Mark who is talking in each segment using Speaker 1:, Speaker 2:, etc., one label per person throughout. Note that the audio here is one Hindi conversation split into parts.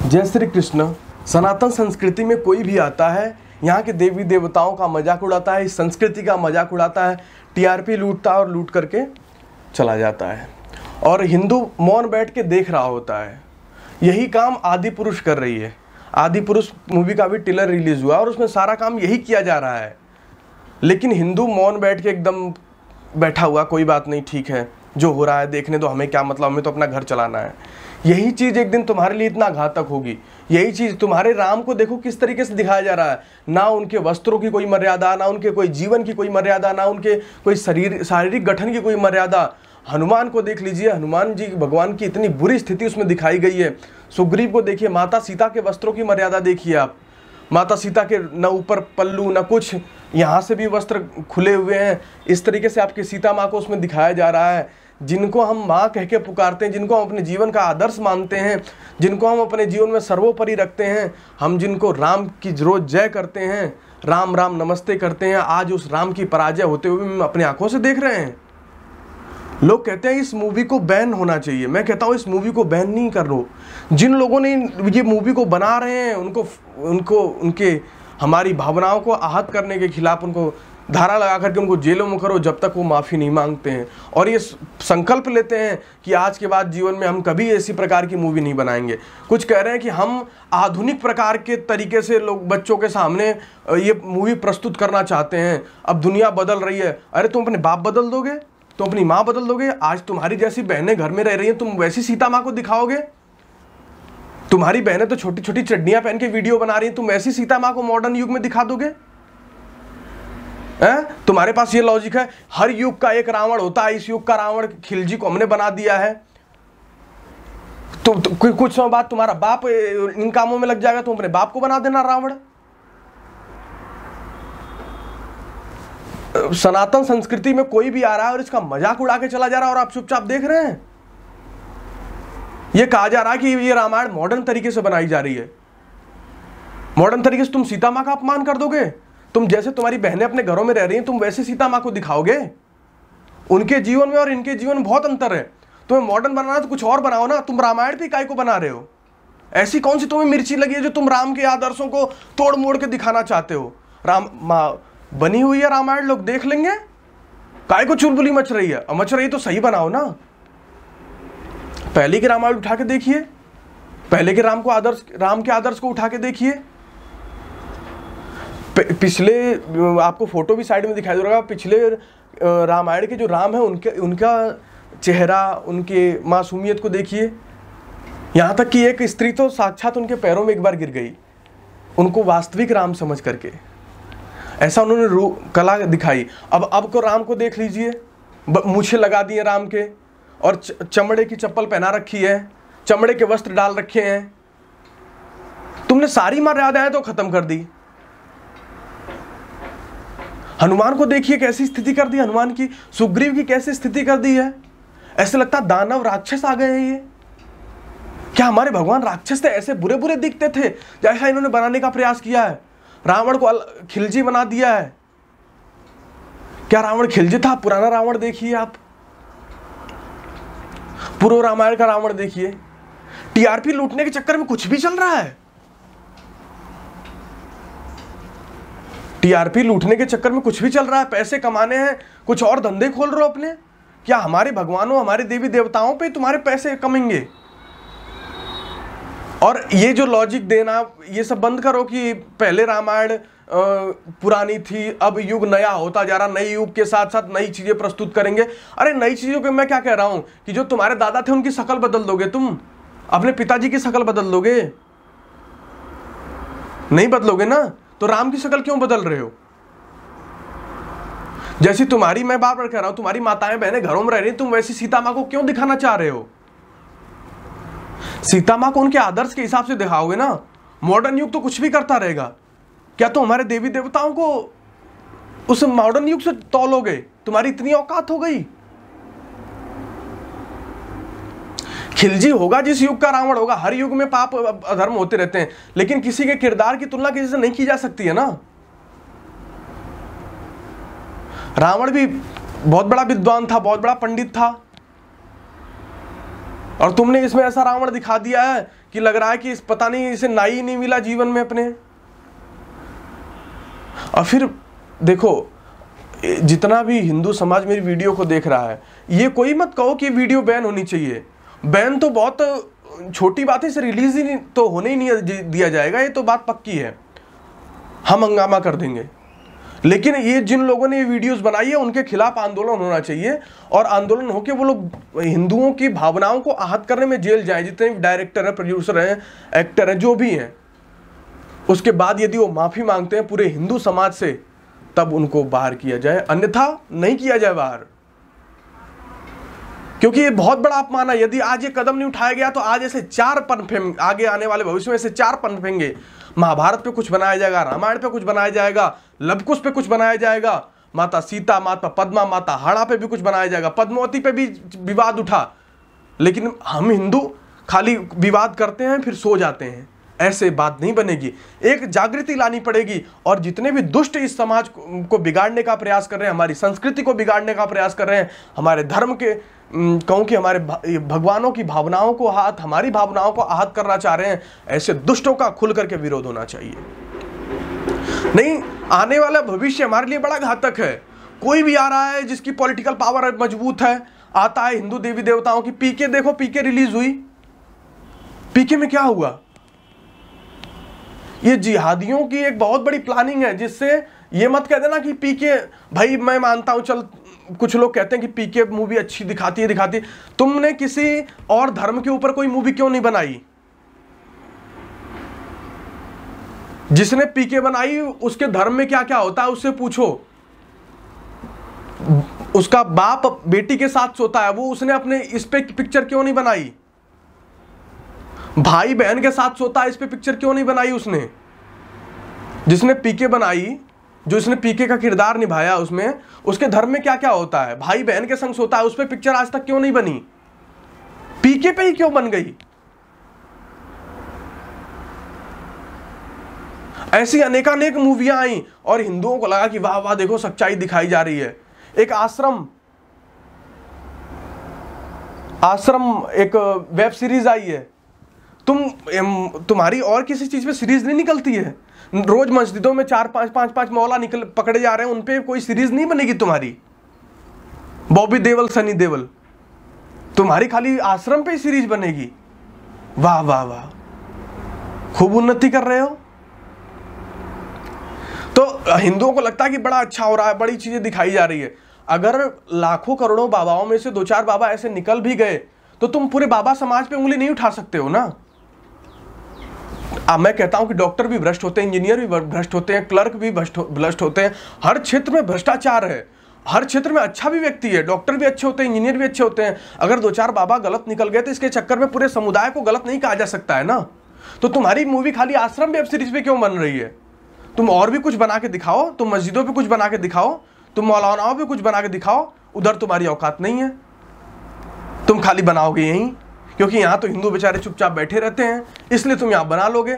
Speaker 1: जय श्री कृष्ण। सनातन संस्कृति में कोई भी आता है, यहाँ के देवी देवताओं का मजाक उड़ाता है, इस संस्कृति का मजाक उड़ाता है, टीआरपी लूटता है और लूट करके चला जाता है। और हिंदू मौन बैठ के देख रहा होता है। यही काम आदि पुरुष कर रही है। आदि पुरुष मूवी का भी ट्रेलर रिलीज हुआ और उसमें सारा काम यही किया जा रहा है। लेकिन हिंदू मौन बैठ के एकदम बैठा हुआ, कोई बात नहीं, ठीक है, जो हो रहा है देखने दो, हमें क्या मतलब, हमें तो अपना घर चलाना है। यही चीज़ एक दिन तुम्हारे लिए इतना घातक होगी। यही चीज़ तुम्हारे राम को देखो किस तरीके से दिखाया जा रहा है। ना उनके वस्त्रों की कोई मर्यादा, ना उनके कोई जीवन की कोई मर्यादा, ना उनके कोई शारीरिक गठन की कोई मर्यादा। हनुमान को देख लीजिए, हनुमान जी भगवान की इतनी बुरी स्थिति उसमें दिखाई गई है। सुग्रीव को देखिए, माता सीता के वस्त्रों की मर्यादा देखिए आप। माता सीता के न ऊपर पल्लू न कुछ, यहाँ से भी वस्त्र खुले हुए हैं। इस तरीके से आपकी सीता माँ को उसमें दिखाया जा रहा है। जिनको हम माँ कह के पुकारते हैं, जिनको हम अपने जीवन का आदर्श मानते हैं, जिनको हम अपने जीवन में सर्वोपरि रखते हैं, हम जिनको राम की रोज जय करते हैं, राम राम नमस्ते करते हैं, आज उस राम की पराजय होते हुए हम अपनी आंखों से देख रहे हैं। लोग कहते हैं इस मूवी को बैन होना चाहिए। मैं कहता हूँ इस मूवी को बैन नहीं कर लो। जिन लोगों ने ये मूवी को बना रहे हैं उनके हमारी भावनाओं को आहत करने के खिलाफ उनको धारा लगा करके उनको जेलों में करो, जब तक वो माफ़ी नहीं मांगते हैं और ये संकल्प लेते हैं कि आज के बाद जीवन में हम कभी ऐसी प्रकार की मूवी नहीं बनाएंगे। कुछ कह रहे हैं कि हम आधुनिक प्रकार के तरीके से लोग बच्चों के सामने ये मूवी प्रस्तुत करना चाहते हैं। अब दुनिया बदल रही है। अरे तुम अपने बाप बदल दोगे, तुम अपनी माँ बदल दोगे। आज तुम्हारी जैसी बहनें घर में रह रही हैं, तुम वैसी सीता माँ को दिखाओगे। तुम्हारी बहनें तो छोटी छोटी चड्डियाँ पहन के वीडियो बना रही हैं, तुम वैसी सीता माँ को मॉडर्न युग में दिखा दोगे? तुम्हारे पास ये लॉजिक है? हर युग का एक रावण होता है, इस युग का रावण खिलजी को हमने बना दिया है। तो कुछ समय बाद तुम्हारा बाप इन कामों में लग जाएगा, तुम अपने बाप को बना देना रावण। सनातन संस्कृति में कोई भी आ रहा है और इसका मजाक उड़ा के चला जा रहा है और आप चुपचाप देख रहे हैं। यह कहा जा रहा है कि ये रामायण मॉडर्न तरीके से बनाई जा रही है। मॉडर्न तरीके से तुम सीता मां का अपमान कर दोगे। तुम जैसे तुम्हारी बहनें अपने घरों में रह रही हैं, तुम वैसे सीता मां को दिखाओगे। उनके जीवन में और इनके जीवन में बहुत अंतर है। तुम्हें मॉडर्न बनाना है तो कुछ और बनाओ ना। तुम रामायण पे काय को बना रहे हो? ऐसी कौन सी तुम्हें मिर्ची लगी है जो तुम राम के आदर्शों को तोड़ मोड़ के दिखाना चाहते हो? राम बनी हुई है रामायण, लोग देख लेंगे। काय को चुलबुली मच रही है? मच रही तो सही बनाओ ना। पहले के रामायण उठा के देखिए, पहले के राम के आदर्श को उठा के देखिए। पिछले, आपको फोटो भी साइड में दिखाई दे रहा होगा, पिछले रामायण के जो राम है उनका चेहरा, उनके मासूमियत को देखिए। यहाँ तक कि एक स्त्री तो साक्षात उनके पैरों में एक बार गिर गई, उनको वास्तविक राम समझ करके। ऐसा उन्होंने कला दिखाई। अब को राम को देख लीजिए, मूछें लगा दी हैं राम के और चमड़े की चप्पल पहना रखी है, चमड़े के वस्त्र डाल रखे हैं। तुमने सारी मर्यादाएं तो खत्म कर दी। हनुमान को देखिए कैसी स्थिति कर दी हनुमान की, सुग्रीव की कैसी स्थिति कर दी है। ऐसे लगता दानव राक्षस आ गए हैं ये। क्या हमारे भगवान राक्षस थे? ऐसे बुरे बुरे दिखते थे जैसा इन्होंने बनाने का प्रयास किया है। रावण को खिलजी बना दिया है। क्या रावण खिलजी था? पुराना रावण देखिए आप, पूर्व रामायण का रावण देखिए। टीआरपी लूटने के चक्कर में कुछ भी चल रहा है। टीआरपी लूटने के चक्कर में कुछ भी चल रहा है। पैसे कमाने हैं, कुछ और धंधे खोल रहे हो अपने। क्या हमारे भगवानों, हमारे देवी देवताओं पे तुम्हारे पैसे कमेंगे? और ये जो लॉजिक देना, ये सब बंद करो कि पहले रामायण पुरानी थी, अब युग नया होता जा रहा, नई युग के साथ साथ नई चीजें प्रस्तुत करेंगे। अरे नई चीजों के मैं क्या कह रहा हूं कि जो तुम्हारे दादा थे उनकी शक्ल बदल दोगे, तुम अपने पिताजी की शक्ल बदल दोगे? नहीं बदलोगे ना, तो राम की शक्ल क्यों बदल रहे हो? जैसी तुम्हारी, मैं बार बार कह रहा हूं, तुम्हारी माताएं बहनें घरों में रह रही, तुम वैसी सीता मां को क्यों दिखाना चाह रहे हो? सीता मां को उनके आदर्श के हिसाब से दिखाओगे ना। मॉडर्न युग तो कुछ भी करता रहेगा। क्या तुम हमारे देवी देवताओं को उस मॉडर्न युग से तौलोगे? तुम्हारी इतनी औकात हो गई? खिलजी होगा जिस युग का रावण होगा। हर युग में पाप अधर्म होते रहते हैं, लेकिन किसी के किरदार की तुलना किसी से नहीं की जा सकती है ना। रावण भी बहुत बड़ा विद्वान था, बहुत बड़ा पंडित था, और तुमने इसमें ऐसा रावण दिखा दिया है कि लग रहा है कि पता नहीं इसे नाई नहीं मिला जीवन में अपने। और फिर देखो, जितना भी हिंदू समाज मेरी वीडियो को देख रहा है, ये कोई मत कहो कि वीडियो बैन होनी चाहिए। बैन तो बहुत छोटी बात है, इसे रिलीज ही तो होने ही नहीं दिया जाएगा, ये तो बात पक्की है, हम हंगामा कर देंगे। लेकिन ये जिन लोगों ने ये वीडियोस बनाई है उनके खिलाफ आंदोलन होना चाहिए, और आंदोलन होकर वो लोग हिंदुओं की भावनाओं को आहत करने में जेल जाए, जितने भी डायरेक्टर हैं, प्रोड्यूसर हैं, एक्टर हैं, जो भी हैं। उसके बाद यदि वो माफी मांगते हैं पूरे हिंदू समाज से, तब उनको बाहर किया जाए, अन्यथा नहीं किया जाए बाहर। क्योंकि ये बहुत बड़ा अपमान है। यदि आज ये कदम नहीं उठाया गया तो आज ऐसे 4 पनफेंगे, आगे आने वाले भविष्य में ऐसे 4 पनफेंगे। महाभारत पे कुछ बनाया जाएगा, रामायण पे कुछ बनाया जाएगा, लवकुश पे कुछ बनाया जाएगा, माता सीता, माता पद्मा, माता हाड़ा पे भी कुछ बनाया जाएगा, पद्मावती पे भी विवाद उठा। लेकिन हम हिंदू खाली विवाद करते हैं फिर सो जाते हैं, ऐसे बात नहीं बनेगी। एक जागृति लानी पड़ेगी, और जितने भी दुष्ट इस समाज को बिगाड़ने का प्रयास कर रहे हैं, हमारी संस्कृति को बिगाड़ने का प्रयास कर रहे हैं, हमारे धर्म के कहूँ कि हमारे भगवानों की भावनाओं को आहत, हमारी भावनाओं को आहत करना चाह रहे हैं, ऐसे दुष्टों का खुल करके विरोध होना चाहिए। नहीं, आने वाला भविष्य हमारे लिए बड़ा घातक है। कोई भी आ रहा है जिसकी पॉलिटिकल पावर मजबूत है, आता है हिंदू देवी देवताओं की। पीके देखो, पीके रिलीज हुई, पीके में क्या हुआ? ये जिहादियों की एक बहुत बड़ी प्लानिंग है, जिससे ये मत कह देना कि पीके, भाई मैं मानता हूं, चल कुछ लोग कहते हैं कि पीके मूवी अच्छी दिखाती है। तुमने किसी और धर्म के ऊपर कोई मूवी क्यों नहीं बनाई? जिसने पीके बनाई उसके धर्म में क्या क्या होता है उससे पूछो। उसका बाप बेटी के साथ सोता है, वो उसने अपने इस पे पिक्चर क्यों नहीं बनाई? भाई बहन के साथ सोता है, इस पे पिक्चर क्यों नहीं बनाई उसने? जिसने पीके बनाई, जो इसने पीके का किरदार निभाया, उसमें उसके धर्म में क्या क्या होता है, भाई बहन के संग सोता है, उस पे पिक्चर आज तक क्यों नहीं बनी? पीके पे ही क्यों बन गई? ऐसी अनेकानेक मूवियां आई और हिंदुओं को लगा कि वाह वाह देखो सच्चाई दिखाई जा रही है। एक आश्रम एक वेब सीरीज आई है, तुम्हारी और किसी चीज पे सीरीज नहीं निकलती है। रोज मस्जिदों में 4-5 मौला पकड़े जा रहे हैं, उनपे कोई सीरीज नहीं बनेगी तुम्हारी। बॉबी देओल, सनी देओल, तुम्हारी खाली आश्रम पे ही सीरीज बनेगी। वाह वाह वाह, खूब उन्नति कर रहे हो। तो हिंदुओं को लगता है कि बड़ा अच्छा हो रहा है, बड़ी चीजें दिखाई जा रही है। अगर लाखों करोड़ों बाबाओं में से 2-4 बाबा ऐसे निकल भी गए तो तुम पूरे बाबा समाज पे उंगली नहीं उठा सकते हो ना। मैं कहता हूं कि डॉक्टर भी भ्रष्ट होते हैं, इंजीनियर भी भ्रष्ट होते हैं, क्लर्क भी भ्रष्ट होते हैं। हर क्षेत्र में भ्रष्टाचार है। हर क्षेत्र में अच्छा भी व्यक्ति है, डॉक्टर भी अच्छे होते हैं, इंजीनियर भी अच्छे होते हैं। अगर 2-4 बाबा गलत निकल गए तो इसके चक्कर में पूरे समुदाय को गलत नहीं कहा जा सकता है ना। तो तुम्हारी मूवी खाली आश्रम वेब सीरीज पे क्यों बन रही है? तुम और भी कुछ बना के दिखाओ, तुम मस्जिदों पे कुछ बना के दिखाओ, तुम मौलानाओं पे कुछ बना के दिखाओ। उधर तुम्हारी औकात नहीं है, तुम खाली बनाओगे यहीं, क्योंकि यहां तो हिंदू बेचारे चुपचाप बैठे रहते हैं, इसलिए तुम यहां बना लोगे,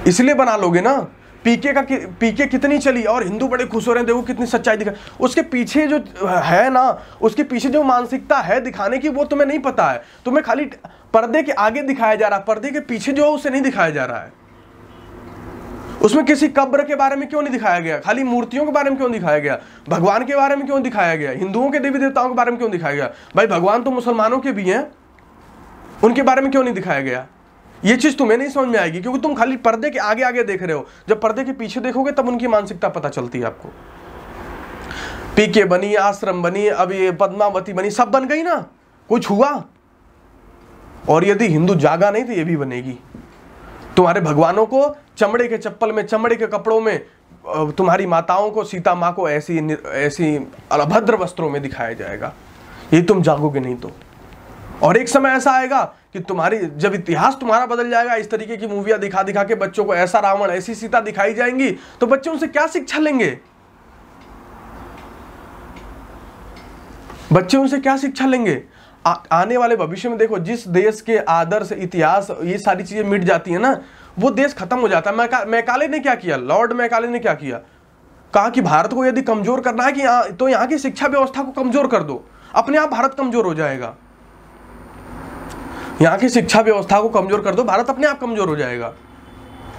Speaker 1: इसलिए बना लोगे ना। पीके कितनी चली और हिंदू बड़े खुश हो रहे हैं, देखो कितनी सच्चाई दिखा। उसके पीछे जो है ना, उसके पीछे जो मानसिकता है दिखाने की, वो तुम्हें नहीं पता है। तुम्हें खाली पर्दे के आगे दिखाया जा रहा है, पर्दे के पीछे जो है उसे नहीं दिखाया जा रहा है। उसमें किसी कब्र के बारे में क्यों नहीं दिखाया गया? खाली मूर्तियों के बारे में क्यों दिखाया गया? भगवान के बारे में क्यों दिखाया गया? हिंदुओं के देवी देवताओं के बारे में क्यों दिखाया गया? भाई भगवान तो मुसलमानों के भी हैं, उनके बारे में क्यों नहीं दिखाया गया? ये चीज तुम्हें नहीं समझ में आएगी, क्योंकि तुम खाली पर्दे के आगे आगे देख रहे हो। जब पर्दे के पीछे देखोगे तब उनकी मानसिकता पता चलती है आपको। पीके बनी, आश्रम बनी, अब ये पद्मावती बनी, सब बन गई ना, कुछ हुआ? और यदि हिंदू जागा नहीं तो ये भी बनेगी। तुम्हारे भगवानों को चमड़े के चप्पल में, चमड़े के कपड़ों में, तुम्हारी माताओं को, सीता माँ को ऐसी अभद्र वस्त्रों में दिखाया जाएगा। ये तुम जागोगे नहीं तो। और एक समय ऐसा आएगा कि तुम्हारी, जब इतिहास तुम्हारा बदल जाएगा, इस तरीके की मूवियां दिखा दिखा के बच्चों को ऐसा रावण, ऐसी सीता दिखाई जाएंगी, तो बच्चे उनसे क्या शिक्षा लेंगे? बच्चे उनसे क्या शिक्षा लेंगे? आने वाले भविष्य में देखो, जिस देश के आदर्श, इतिहास, ये सारी चीजें मिट जाती है ना, वो देश खत्म हो जाता है। मैकाले ने क्या किया? लॉर्ड मैकाले ने क्या किया? कहा कि भारत को यदि कमजोर करना है कि तो यहाँ की शिक्षा व्यवस्था को कमजोर कर दो। अपने आप भारत कमजोर हो जाएगा। यहाँ की शिक्षा व्यवस्था को कमजोर कर दो, भारत अपने आप कमजोर हो जाएगा।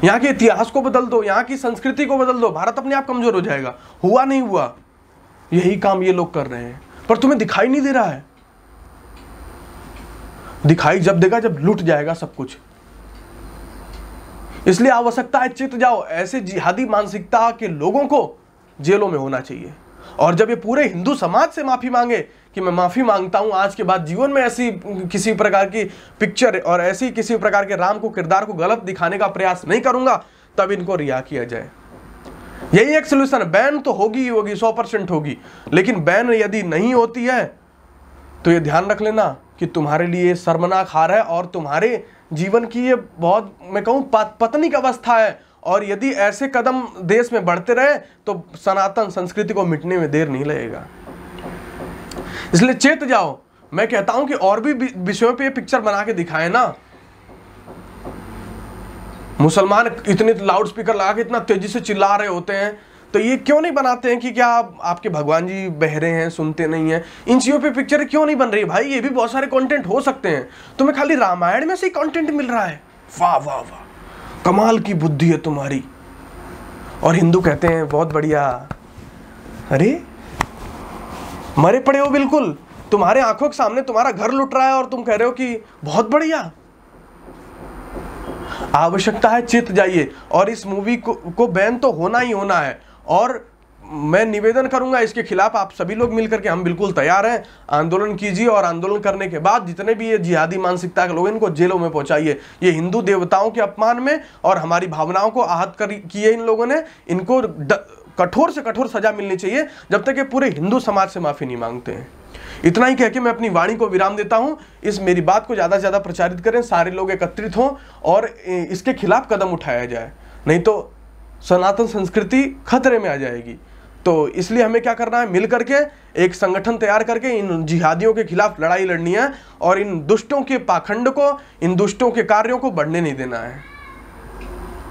Speaker 1: यहाँ के इतिहास को बदल दो, यहाँ की संस्कृति को बदल दो, भारत अपने आप कमजोर हो जाएगा। हुआ नहीं हुआ, यही काम ये लोग कर रहे हैं, पर तुम्हें दिखाई नहीं दे रहा है। दिखाई जब देगा जब लूट जाएगा सब कुछ। इसलिए आवश्यकता है चित जाओ, ऐसे जिहादी मानसिकता के लोगों को जेलों में होना चाहिए। और जब ये पूरे हिंदू समाज से माफी मांगे कि मैं माफी मांगता हूं, आज के बाद जीवन में ऐसी किसी प्रकार की पिक्चर और ऐसी किसी प्रकार के राम को किरदार को गलत दिखाने का प्रयास नहीं करूंगा, तब इनको रिहा किया जाए। यही एक सोल्यूशन है। बैन तो होगी 100% होगी, लेकिन बैन यदि नहीं होती है तो ये ध्यान रख लेना कि तुम्हारे लिए शर्मनाक हार है और तुम्हारे जीवन की ये बहुत, मैं कहूं, पतनिक अवस्था है। और यदि ऐसे कदम देश में बढ़ते रहे तो सनातन संस्कृति को मिटने में देर नहीं लगेगा। इसलिए चेत जाओ। मैं कहता हूं कि और भी विषयों पे पिक्चर बना के दिखाएं ना। मुसलमान इतने लाउड स्पीकर लगा के इतना तेजी से चिल्ला रहे होते हैं, तो ये क्यों नहीं बनाते हैं कि क्या आपके भगवान जी बहरे हैं, सुनते नहीं हैं? इन चीजों पे पिक्चर क्यों नहीं बन रही है भाई? ये भी बहुत सारे कंटेंट हो सकते हैं। तुम्हें खाली रामायण में से कंटेंट मिल रहा है। वाह वाह वाह, कमाल की बुद्धि है तुम्हारी। और हिंदू कहते हैं बहुत बढ़िया। अरे मरे पड़े हो बिल्कुल, तुम्हारे आंखों के सामने तुम्हारा घर लुट रहा है और तुम कह रहे हो कि बहुत बढ़िया। आवश्यकता है चित जाइए, और इस मूवी को बैन तो होना ही होना है। और मैं निवेदन करूंगा इसके खिलाफ आप सभी लोग मिलकर के, हम बिल्कुल तैयार हैं, आंदोलन कीजिए। और आंदोलन करने के बाद जितने भी ये जिहादी मानसिकता के लोग, इनको जेलों में पहुंचाइए। ये हिंदू देवताओं के अपमान में और हमारी भावनाओं को आहत किए इन लोगों ने। इनको कठोर से कठोर सजा मिलनी चाहिए जब तक ये पूरे हिंदू समाज से माफी नहीं मांगते हैं। इतना ही कह के मैं अपनी वाणी को विराम देता हूं। इस मेरी बात को ज्यादा से ज्यादा प्रचारित करें, सारे लोग एकत्रित हों और इसके खिलाफ कदम उठाया जाए, नहीं तो सनातन संस्कृति खतरे में आ जाएगी। तो इसलिए हमें क्या करना है, मिल करके एक संगठन तैयार करके इन जिहादियों के खिलाफ लड़ाई लड़नी है और इन दुष्टों के पाखंड को, इन दुष्टों के कार्यों को बढ़ने नहीं देना है।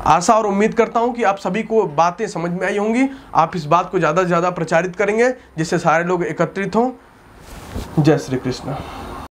Speaker 1: आशा और उम्मीद करता हूं कि आप सभी को बातें समझ में आई होंगी। आप इस बात को ज़्यादा से ज़्यादा प्रचारित करेंगे जिससे सारे लोग एकत्रित हों। जय श्री कृष्ण।